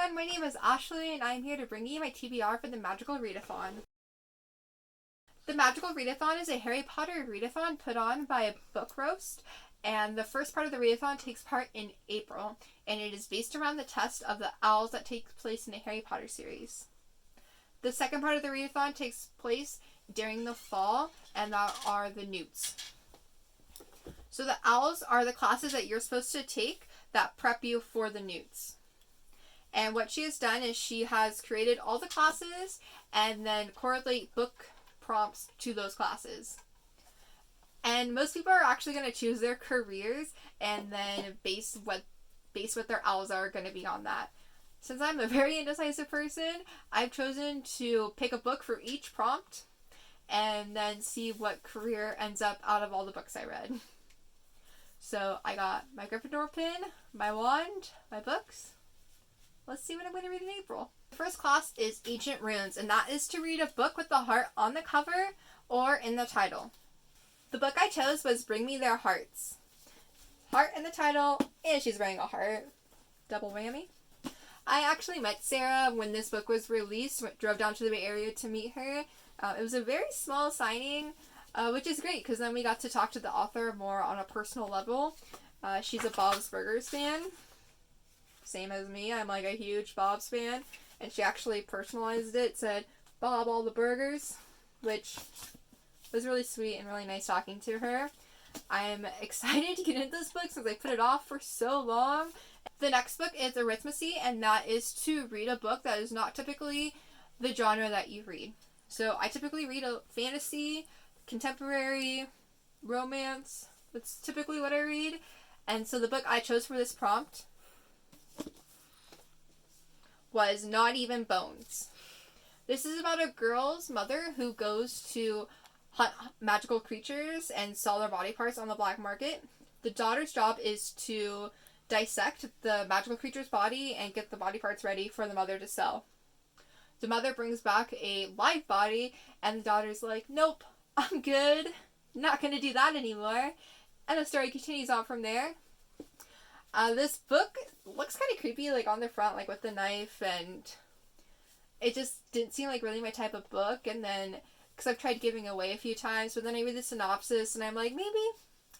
everyone, my name is Ashley and I'm here to bring you my TBR for the Magical Readathon. The Magical Readathon is a Harry Potter readathon put on by a book roast, and the first part of the readathon takes part in April, and it is based around the test of the O.W.L.s that takes place in the Harry Potter series. The second part of the readathon takes place during the fall, and that are the newts. So the O.W.L.s are the classes that you're supposed to take that prep you for the newts. And what she has done is she has created all the classes and then correlate book prompts to those classes. And most people are actually going to choose their careers and then base what their O.W.L.s are going to be on that. Since I'm a very indecisive person, I've chosen to pick a book for each prompt and then see what career ends up out of all the books I read. So I got my Gryffindor pin, my wand, my books. Let's see what I'm going to read in April. The first class is Ancient Runes, and that is to read a book with the heart on the cover or in the title. The book I chose was Bring Me Their Hearts. Heart in the title, and she's wearing a heart. Double whammy. I actually met Sara when this book was released, drove down to the Bay Area to meet her. It was a very small signing, which is great because then we got to talk to the author more on a personal level. She's a Bob's Burgers fan. Same as me. I'm like a huge Bob's fan. And she actually personalized it, said, Bob all the burgers, which was really sweet and really nice talking to her. I'm excited to get into this book since I put it off for so long. The next book is Arithmancy, and that is to read a book that is not typically the genre that you read. So I typically read a fantasy, contemporary, romance. That's typically what I read. And so the book I chose for this prompt was Not Even Bones. This is about a girl's mother who goes to hunt magical creatures and sell their body parts on the black market. The daughter's job is to dissect the magical creature's body and get the body parts ready for the mother to sell. The mother brings back a live body, and the daughter's like, nope, I'm good. Not going to do that anymore. And the story continues on from there. This book looks kind of creepy, like on the front, like with the knife, and it just didn't seem like really my type of book. And then, because I've tried giving away a few times, but then I read the synopsis and I'm like, maybe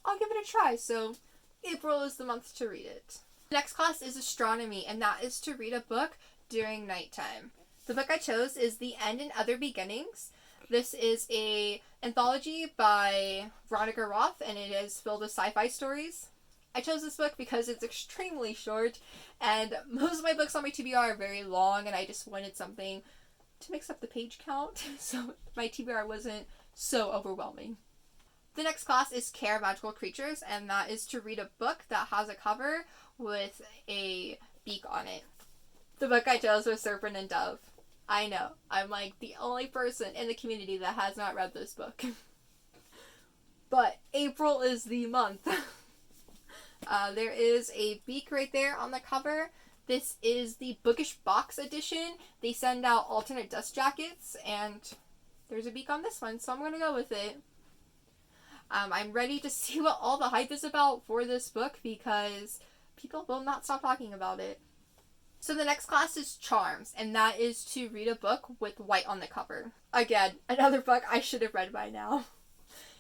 I'll give it a try. So April is the month to read it. The next class is Astronomy, and that is to read a book during nighttime. The book I chose is The End and Other Beginnings. This is a anthology by Veronica Roth, and it is filled with sci-fi stories. I chose this book because it's extremely short, and most of my books on my TBR are very long, and I just wanted something to mix up the page count, so my TBR wasn't so overwhelming. The next class is Care Magical Creatures, and that is to read a book that has a cover with a beak on it. The book I chose was Serpent and Dove. I know, I'm like the only person in the community that has not read this book. But April is the month. There is a beak right there on the cover. This is the Bookish Box edition. They send out alternate dust jackets, and there's a beak on this one, so I'm going to go with it. I'm ready to see what all the hype is about for this book because people will not stop talking about it. So the next class is Charms, and that is to read a book with white on the cover. Again, another book I should have read by now.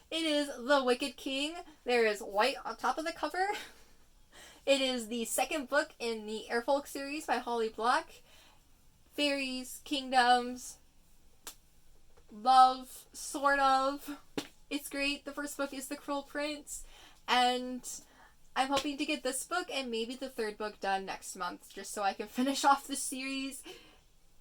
It is The Wicked King. There is white on top of the cover. It is the second book in the Airfolk series by Holly Black. Fairies, kingdoms, love, sort of. It's great. The first book is The Cruel Prince, and I'm hoping to get this book and maybe the third book done next month, just so I can finish off the series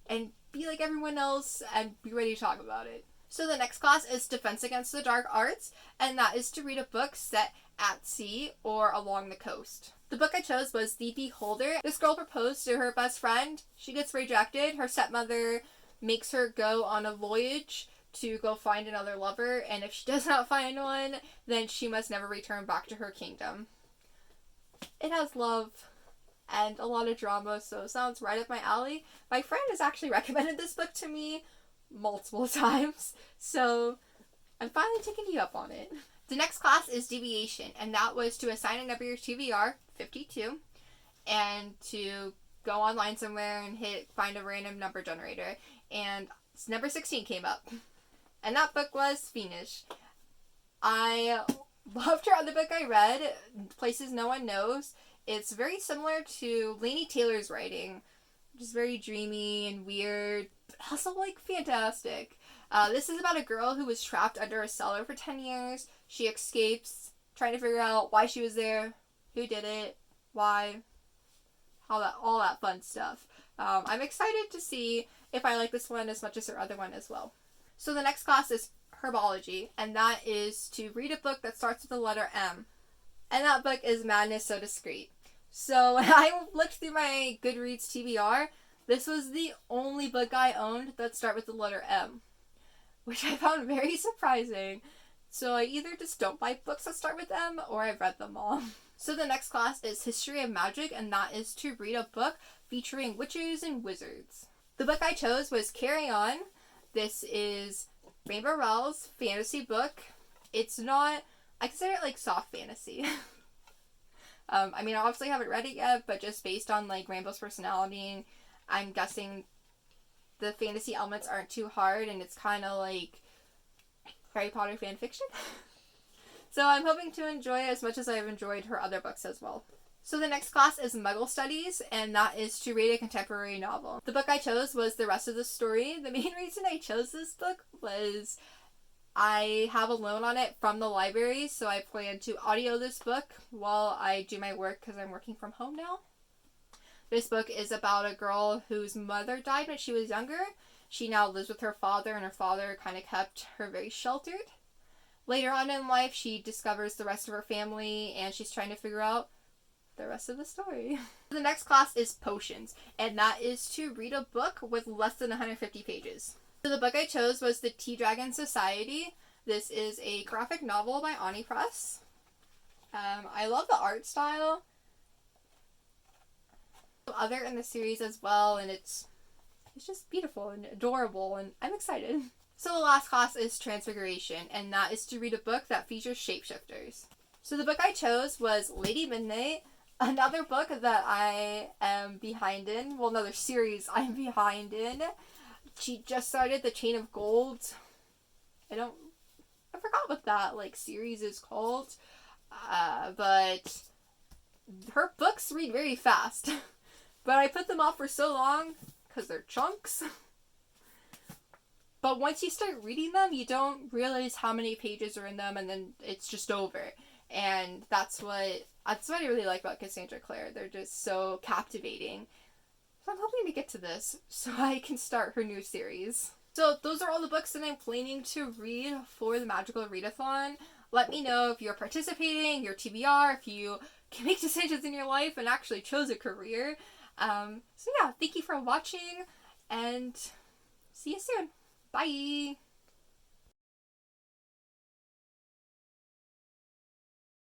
and be like everyone else and be ready to talk about it. So the next class is Defense Against the Dark Arts, and that is to read a book set at sea or along the coast. The book I chose was The Beholder. This girl proposed to her best friend. She gets rejected. Her stepmother makes her go on a voyage to go find another lover, and if she does not find one, then she must never return back to her kingdom. It has love and a lot of drama, so it sounds right up my alley. My friend has actually recommended this book to me multiple times, so I'm finally taking you up on it. The next class is Deviation, and that was to assign a number to your TBR, 52, and to go online somewhere and find a random number generator, and number 16 came up. And that book was Fiendish. I loved her other book I read, Places No One Knows. It's very similar to Laini Taylor's writing, just very dreamy and weird, also like fantastic. This is about a girl who was trapped under a cellar for 10 years. She escapes, trying to figure out why she was there, who did it, why, all that fun stuff. I'm excited to see if I like this one as much as her other one as well. So the next class is herbology, and that is to read a book that starts with the letter M. And that book is Madness So Discreet. So when I looked through my Goodreads TBR, this was the only book I owned that started with the letter M, which I found very surprising. So I either just don't like books that start with M, or I've read them all. So the next class is History of Magic, and that is to read a book featuring witches and wizards. The book I chose was Carry On. This is O.W.L.s fantasy book. It's not, I consider it like soft fantasy. I mean, I obviously haven't read it yet, but just based on like Rainbow's personality, I'm guessing the fantasy elements aren't too hard, and it's kind of like Harry Potter fan fiction. So I'm hoping to enjoy it as much as I've enjoyed her other books as well. So the next class is Muggle Studies, and that is to read a contemporary novel. The book I chose was The Rest of the Story. The main reason I chose this book was I have a loan on it from the library, so I plan to audio this book while I do my work because I'm working from home now. This book is about a girl whose mother died when she was younger. She now lives with her father, and her father kind of kept her very sheltered. Later on in life, she discovers the rest of her family, and she's trying to figure out the rest of the story. The next class is Potions, and that is to read a book with less than 150 pages. So the book I chose was The Tea Dragon Society. This is a graphic novel by Ani Press. I love the art style. Other in the series as well, and it's just beautiful and adorable, and I'm excited. So the last class is Transfiguration, and that is to read a book that features shapeshifters. So the book I chose was Lady Midnight, another book that I am behind in. Well, another series I'm behind in. She just started The Chain of Gold. I forgot what that series is called. But her books read very fast. But I put them off for so long because they're chunks. But once you start reading them, you don't realize how many pages are in them, and then it's just over. And that's what I really like about Casandra Clare. They're just so captivating. So I'm hoping to get to this so I can start her new series. So those are all the books that I'm planning to read for the Magical Readathon. Let me know if you're participating, your TBR, if you can make decisions in your life and actually chose a career. So yeah, thank you for watching, and see you soon. Bye!